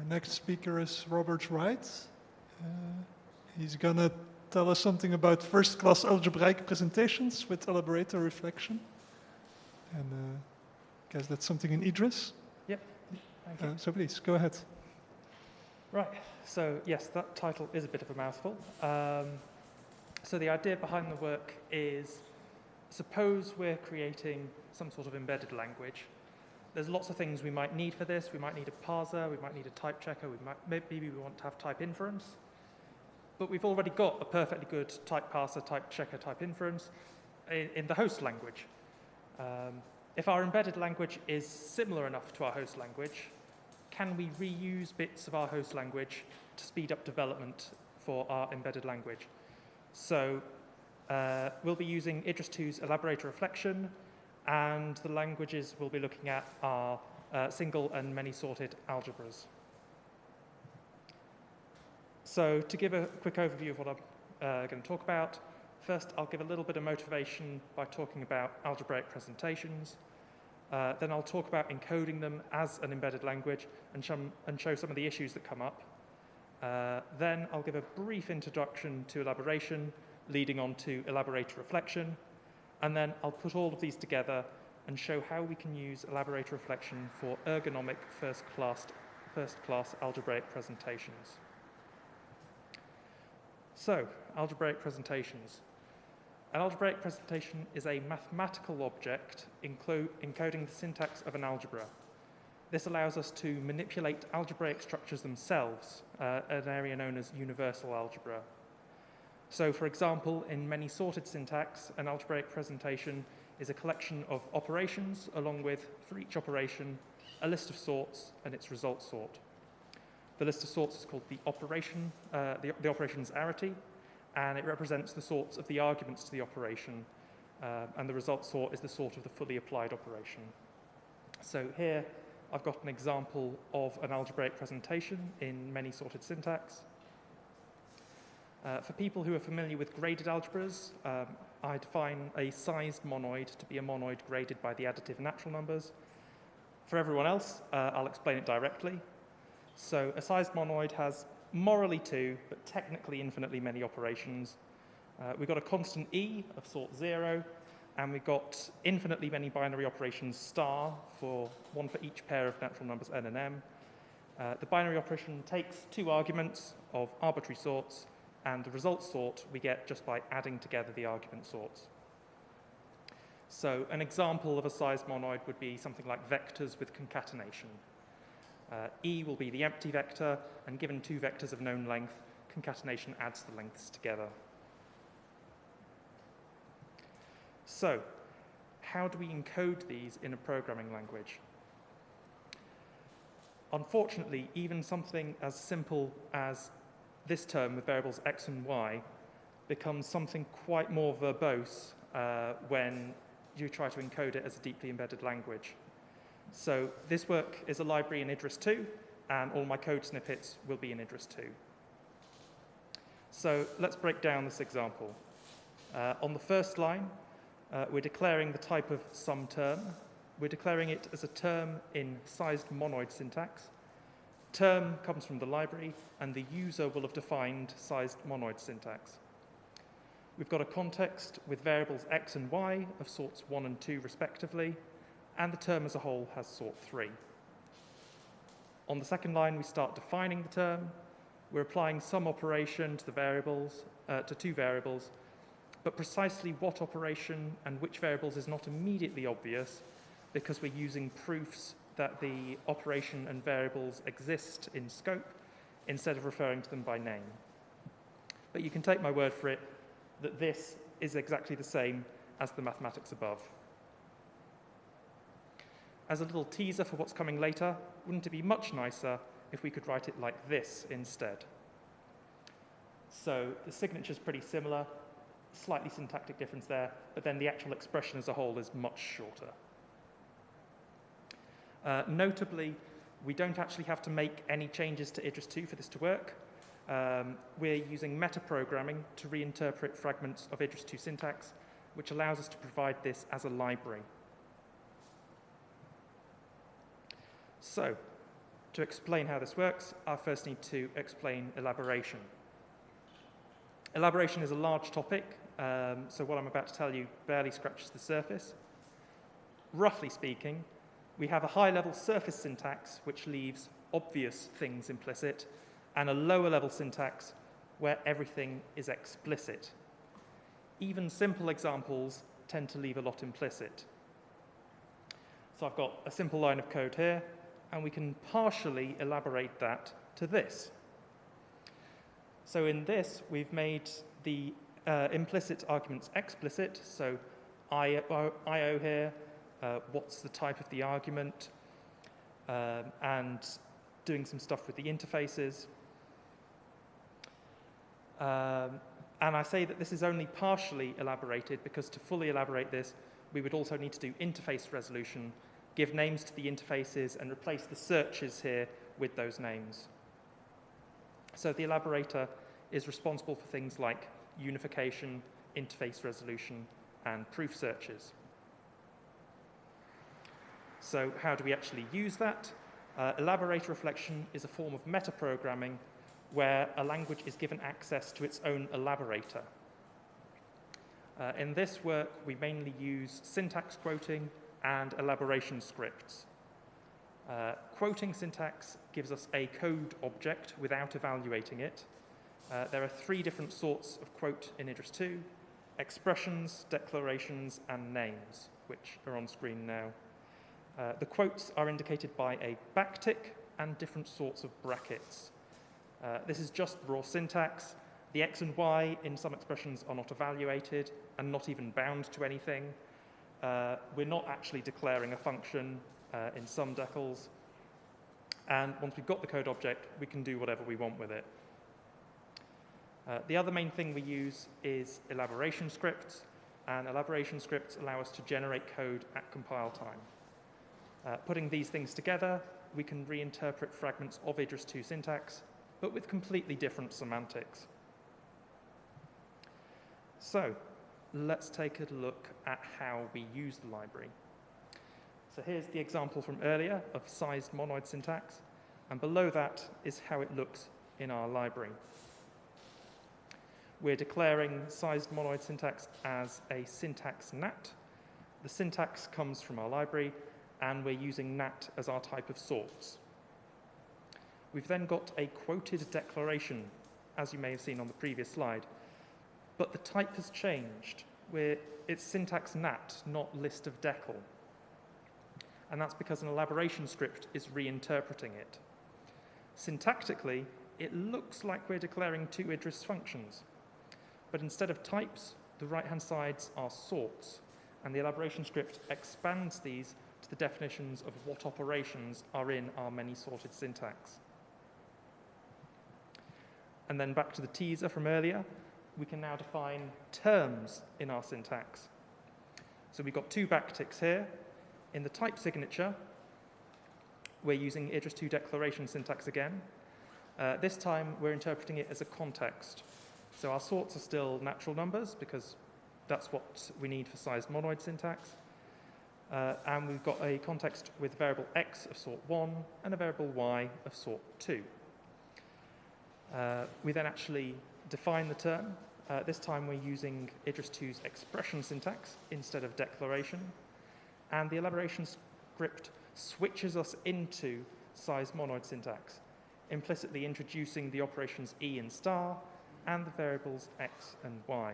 Our next speaker is Robert Wright. He's going to tell us something about first-class algebraic presentations with Elaborator reflection. And I guess that's something in Idris. Yep, thank you. So please, go ahead. Right, so yes, that title is a bit of a mouthful. So the idea behind the work is, suppose we're creating some sort of embedded language. There's lots of things we might need for this. We might need a parser, we might need a type checker, maybe we want to have type inference. But we've already got a perfectly good type parser, type checker, type inference in the host language. If our embedded language is similar enough to our host language, can we reuse bits of our host language to speed up development for our embedded language? So we'll be using Idris 2's Elaborator reflection, and the languages we'll be looking at are single and many sorted algebras. So to give a quick overview of what I'm going to talk about, first I'll give a little bit of motivation by talking about algebraic presentations. Then I'll talk about encoding them as an embedded language and show some of the issues that come up. Then I'll give a brief introduction to elaboration, leading on to Elaborator reflection. And then I'll put all of these together and show how we can use Elaborator reflection for ergonomic first-class algebraic presentations. So, algebraic presentations. An algebraic presentation is a mathematical object encoding the syntax of an algebra. This allows us to manipulate algebraic structures themselves, an area known as universal algebra. So, for example, in many sorted syntax, an algebraic presentation is a collection of operations along with, for each operation, a list of sorts and its result sort. The list of sorts is called the operation's arity, and it represents the sorts of the arguments to the operation, and the result sort is the sort of the fully applied operation. So here I've got an example of an algebraic presentation in many sorted syntax. For people who are familiar with graded algebras, I define a sized monoid to be a monoid graded by the additive natural numbers. For everyone else, I'll explain it directly. So a sized monoid has morally 2, but technically infinitely many operations. We've got a constant e of sort 0, and we've got infinitely many binary operations star, one for each pair of natural numbers n and m. The binary operation takes 2 arguments of arbitrary sorts, and the result sort we get just by adding together the argument sorts. So an example of a sized monoid would be something like vectors with concatenation. E will be the empty vector, and given 2 vectors of known length, concatenation adds the lengths together. So, how do we encode these in a programming language? Unfortunately, even something as simple as this term with variables x and y becomes something quite more verbose when you try to encode it as a deeply embedded language. So this work is a library in Idris 2, and all my code snippets will be in Idris 2. So let's break down this example. On the first line, we're declaring the type of sum term. We're declaring it as a term in sized monoid syntax. Term comes from the library, and the user will have defined sized monoid syntax. We've got a context with variables x and y of sorts 1 and 2 respectively, and the term as a whole has sort 3. On the second line, we start defining the term. We're applying some operation to the variables, to 2 variables, but precisely what operation and which variables is not immediately obvious because we're using proofs that the operation and variables exist in scope instead of referring to them by name. But you can take my word for it that this is exactly the same as the mathematics above. As a little teaser for what's coming later, wouldn't it be much nicer if we could write it like this instead? So the signature is pretty similar, slightly syntactic difference there, but then the actual expression as a whole is much shorter. Notably, we don't actually have to make any changes to Idris 2 for this to work. We're using metaprogramming to reinterpret fragments of Idris 2 syntax, which allows us to provide this as a library. So, To explain how this works, I first need to explain elaboration. Elaboration is a large topic, so what I'm about to tell you barely scratches the surface. Roughly speaking, we have a high-level surface syntax which leaves obvious things implicit, and a lower-level syntax where everything is explicit. Even simple examples tend to leave a lot implicit. So I've got a simple line of code here, and we can partially elaborate that to this. So in this, we've made the implicit arguments explicit, so IO here, what's the type of the argument, and doing some stuff with the interfaces. And I say that this is only partially elaborated because to fully elaborate this, we would also need to do interface resolution, give names to the interfaces, and replace the searches here with those names. So the elaborator is responsible for things like unification, interface resolution, and proof searches. So how do we actually use that? Elaborator reflection is a form of metaprogramming where a language is given access to its own elaborator. In this work, we mainly use syntax quoting and elaboration scripts. Quoting syntax gives us a code object without evaluating it. There are 3 different sorts of quote in Idris 2: expressions, declarations, and names, which are on screen now. The quotes are indicated by a backtick and different sorts of brackets. This is just raw syntax. The x and y in some expressions are not evaluated and not even bound to anything. We're not actually declaring a function in some decals. And once we've got the code object, we can do whatever we want with it. The other main thing we use is elaboration scripts, and elaboration scripts allow us to generate code at compile time. Putting these things together, we can reinterpret fragments of Idris 2 syntax, but with completely different semantics. So let's take a look at how we use the library. So here's the example from earlier of sized monoid syntax, and below that is how it looks in our library. We're declaring sized monoid syntax as a syntax nat. The syntax comes from our library, and we're using nat as our type of sorts. We've then got a quoted declaration, as you may have seen on the previous slide, but the type has changed. It's syntax nat, not list of decal. And that's because an elaboration script is reinterpreting it. Syntactically, it looks like we're declaring 2 Idris functions, but instead of types, the right-hand sides are sorts, and the elaboration script expands these to the definitions of what operations are in our many-sorted syntax. And then back to the teaser from earlier, we can now define terms in our syntax. So we've got 2 backticks here. In the type signature, we're using Idris 2 declaration syntax again. This time, we're interpreting it as a context. So our sorts are still natural numbers, because that's what we need for sized monoid syntax. And we've got a context with variable x of sort 1 and a variable y of sort 2. We then actually define the term. This time we're using Idris 2's expression syntax instead of declaration. And the elaboration script switches us into sized monoid syntax, implicitly introducing the operations e and star and the variables x and y.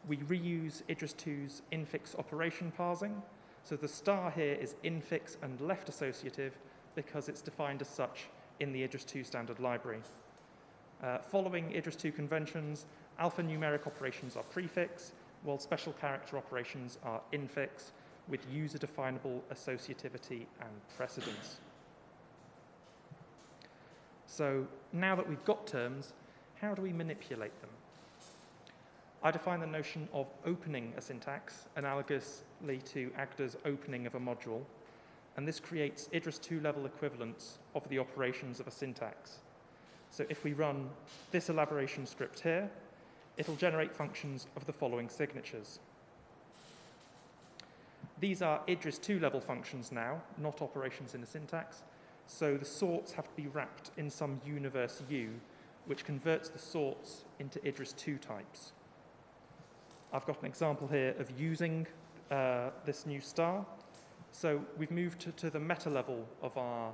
We reuse Idris 2's infix operation parsing. So the star here is infix and left associative because it's defined as such in the Idris 2 standard library. Following Idris 2 conventions, alphanumeric operations are prefix, while special character operations are infix, with user-definable associativity and precedence. So now that we've got terms, how do we manipulate them? I define the notion of opening a syntax, analogously to Agda's opening of a module, and this creates Idris 2 level equivalents of the operations of a syntax. So if we run this elaboration script here, it'll generate functions of the following signatures. These are Idris 2 level functions now, not operations in a syntax. So the sorts have to be wrapped in some universe U, which converts the sorts into Idris2 types. I've got an example here of using this new star. So we've moved to the meta level of our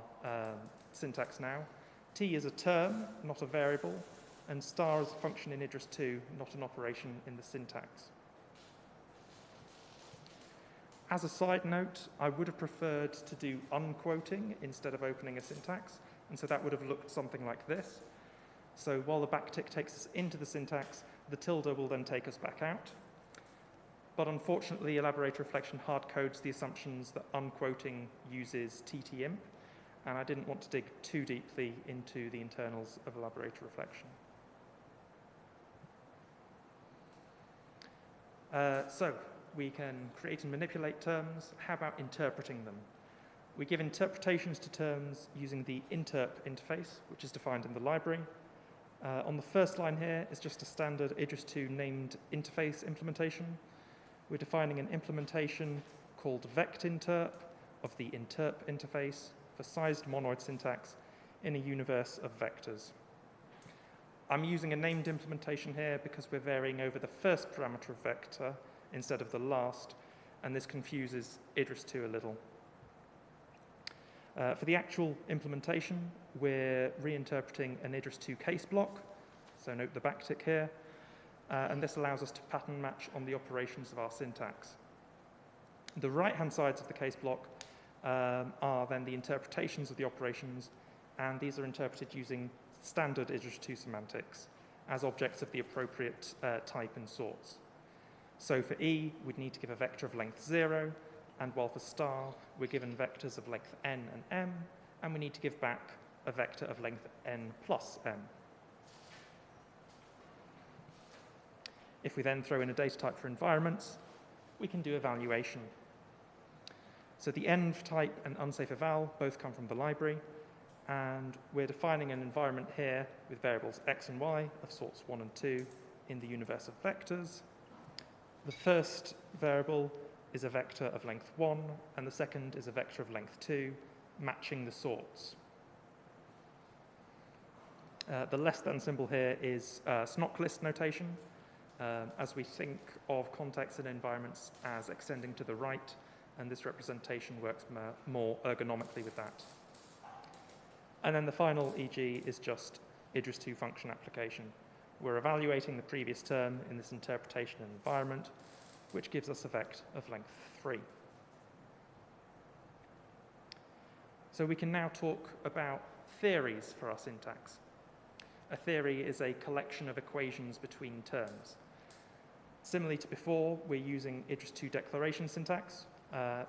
syntax now. T is a term, not a variable, and star is a function in Idris2, not an operation in the syntax. As a side note, I would have preferred to do unquoting instead of opening a syntax, and so that would have looked something like this. So while the backtick takes us into the syntax, the tilde will then take us back out. But unfortunately, Elaborator reflection hard codes the assumptions that unquoting uses TTIMP, and I didn't want to dig too deeply into the internals of Elaborator reflection. So we can create and manipulate terms. How about interpreting them? We give interpretations to terms using the interp interface, which is defined in the library. On the first line here is just a standard Idris2 named interface implementation. We're defining an implementation called vectinterp of the interp interface for sized monoid syntax in a universe of vectors. I'm using a named implementation here because we're varying over the first parameter of vector instead of the last, and this confuses Idris2 a little. For the actual implementation, we're reinterpreting an Idris2 case block, so note the backtick here, and this allows us to pattern match on the operations of our syntax. The right-hand sides of the case block are then the interpretations of the operations, and these are interpreted using standard Idris2 semantics as objects of the appropriate type and sorts. So for E, we'd need to give a vector of length 0, and while for star, we're given vectors of length n and m, and we need to give back a vector of length n plus m. If we then throw in a data type for environments, we can do evaluation. So the env type and unsafe eval both come from the library, and we're defining an environment here with variables x and y of sorts 1 and 2 in the universe of vectors. The first variable is a vector of length 1, and the second is a vector of length 2, matching the sorts. The less than symbol here is SNOC list notation, as we think of contexts and environments as extending to the right, and this representation works more ergonomically with that. And then the final EG is just Idris2 function application. We're evaluating the previous term in this interpretation and environment, which gives us a vect of length 3. So we can now talk about theories for our syntax. A theory is a collection of equations between terms. Similarly to before, we're using Idris2 declaration syntax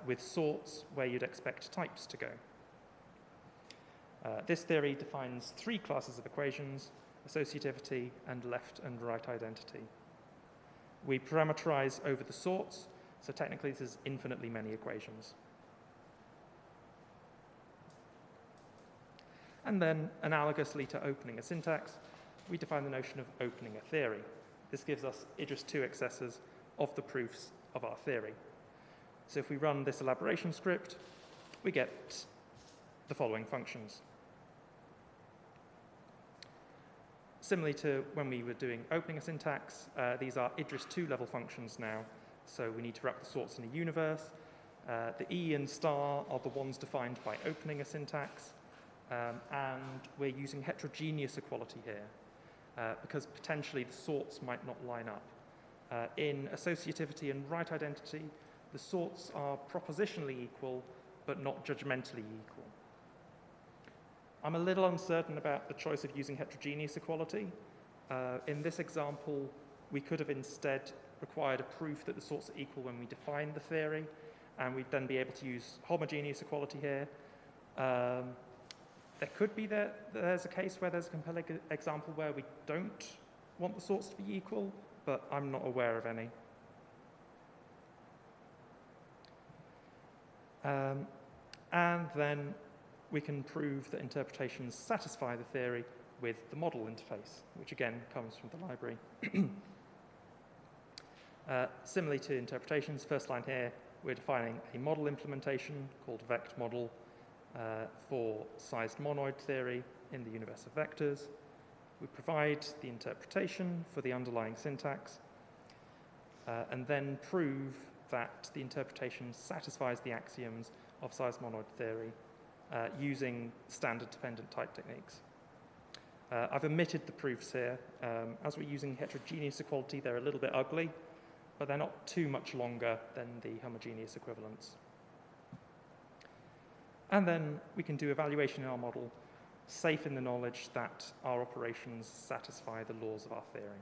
with sorts where you'd expect types to go. This theory defines 3 classes of equations: associativity and left and right identity. We parameterize over the sorts, so technically this is infinitely many equations. And then, analogously to opening a syntax, we define the notion of opening a theory. This gives us Idris2 accessors of the proofs of our theory. So if we run this elaboration script, we get the following functions. Similarly to when we were doing opening a syntax, these are Idris2 level functions now. So we need to wrap the sorts in a universe. The E and star are the ones defined by opening a syntax. And we're using heterogeneous equality here, because potentially the sorts might not line up. In associativity and right identity, the sorts are propositionally equal, but not judgmentally equal. I'm a little uncertain about the choice of using heterogeneous equality. In this example, we could have instead required a proof that the sorts are equal when we define the theory, and we'd then be able to use homogeneous equality here. There could be there's a case where there's a compelling example where we don't want the sorts to be equal, but I'm not aware of any. And then we can prove that interpretations satisfy the theory with the model interface, which again comes from the library. Similarly to interpretations, first line here, we're defining a model implementation called vect model, for sized monoid theory in the universe of vectors. We provide the interpretation for the underlying syntax, and then prove that the interpretation satisfies the axioms of sized monoid theory using standard dependent type techniques. I've omitted the proofs here. As we're using heterogeneous equality, they're a little bit ugly, but they're not too much longer than the homogeneous equivalents. And then we can do evaluation in our model, safe in the knowledge that our operations satisfy the laws of our theory.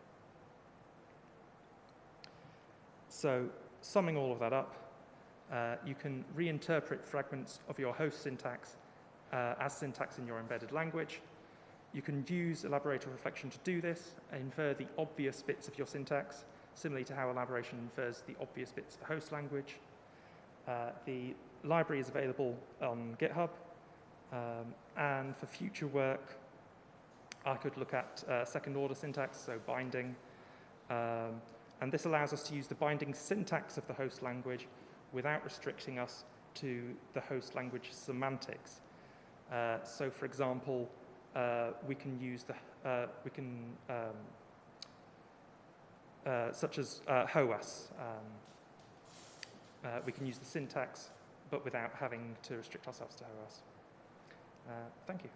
So, summing all of that up, you can reinterpret fragments of your host syntax as syntax in your embedded language. You can use Elaborator reflection to do this and infer the obvious bits of your syntax, similarly to how elaboration infers the obvious bits of the host language. The library is available on GitHub, and for future work, I could look at second-order syntax, so binding, and this allows us to use the binding syntax of the host language without restricting us to the host language semantics. So, for example, we can use the such as HOAS. We can use the syntax, but without having to restrict ourselves to HOAS. Thank you.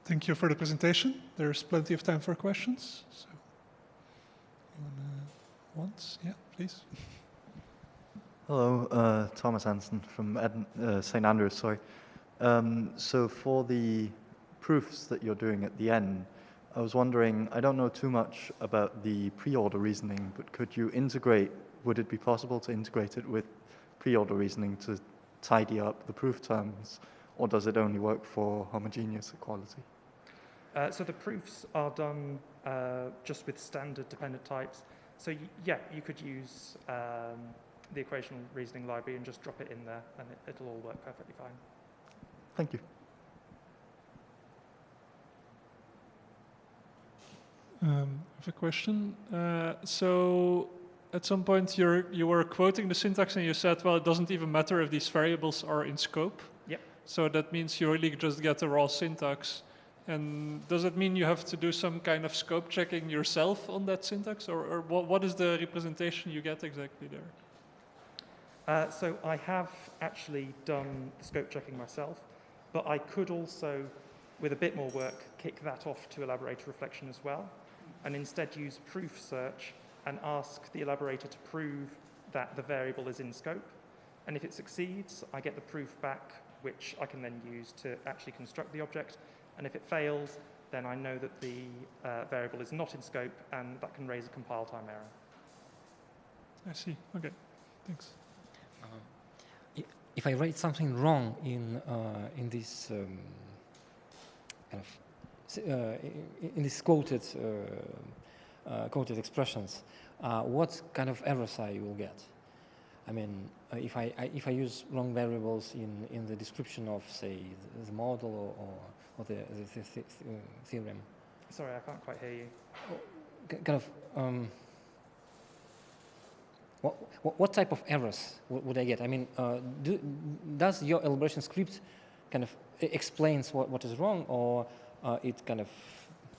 Thank you for the presentation. There's plenty of time for questions. So, once, yeah, please. Hello, Thomas Hansen from St. Andrews, sorry. So for the proofs that you're doing at the end, I was wondering, I don't know too much about the pre-order reasoning, but could you integrate, would it be possible to integrate it with pre-order reasoning to tidy up the proof terms, or does it only work for homogeneous equality? So the proofs are done just with standard dependent types. So yeah, you could use the equational reasoning library and just drop it in there, and it'll all work perfectly fine. Thank you. I have a question. So at some point you were quoting the syntax and you said, well, it doesn't even matter if these variables are in scope. Yep. So that means you really just get the raw syntax. And does it mean you have to do some kind of scope checking yourself on that syntax? Or what is the representation you get exactly there? So I have actually done the scope checking myself, but I could also, with a bit more work, kick that off to Elaborator reflection as well, and instead use proof search and ask the Elaborator to prove that the variable is in scope. And if it succeeds, I get the proof back, which I can then use to actually construct the object. And if it fails, then I know that the variable is not in scope, and that can raise a compile time error. I see. Okay. Thanks. If I write something wrong in this kind of in these quoted expressions, what kind of errors I will get? I mean, if I use wrong variables in the description of, say, the model or the theorem. Sorry, I can't quite hear you. Kind of. What type of errors would I get? I mean, does your elaboration script kind of explains what is wrong, or it kind of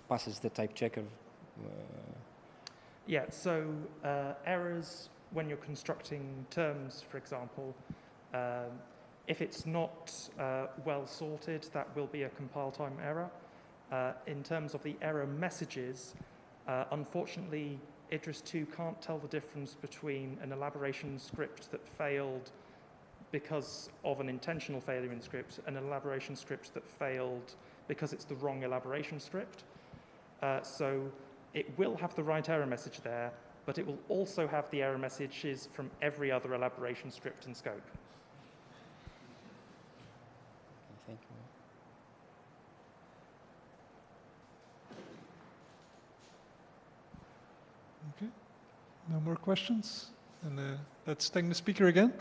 passes the type checker? Yeah, so errors when you're constructing terms, for example, if it's not well sorted, that will be a compile time error. In terms of the error messages, unfortunately, Idris 2 can't tell the difference between an elaboration script that failed because of an intentional failure in the script and an elaboration script that failed because it's the wrong elaboration script. So it will have the right error message there, but it will also have the error messages from every other elaboration script in scope. Thank you. Okay. No more questions? And let's thank the speaker again.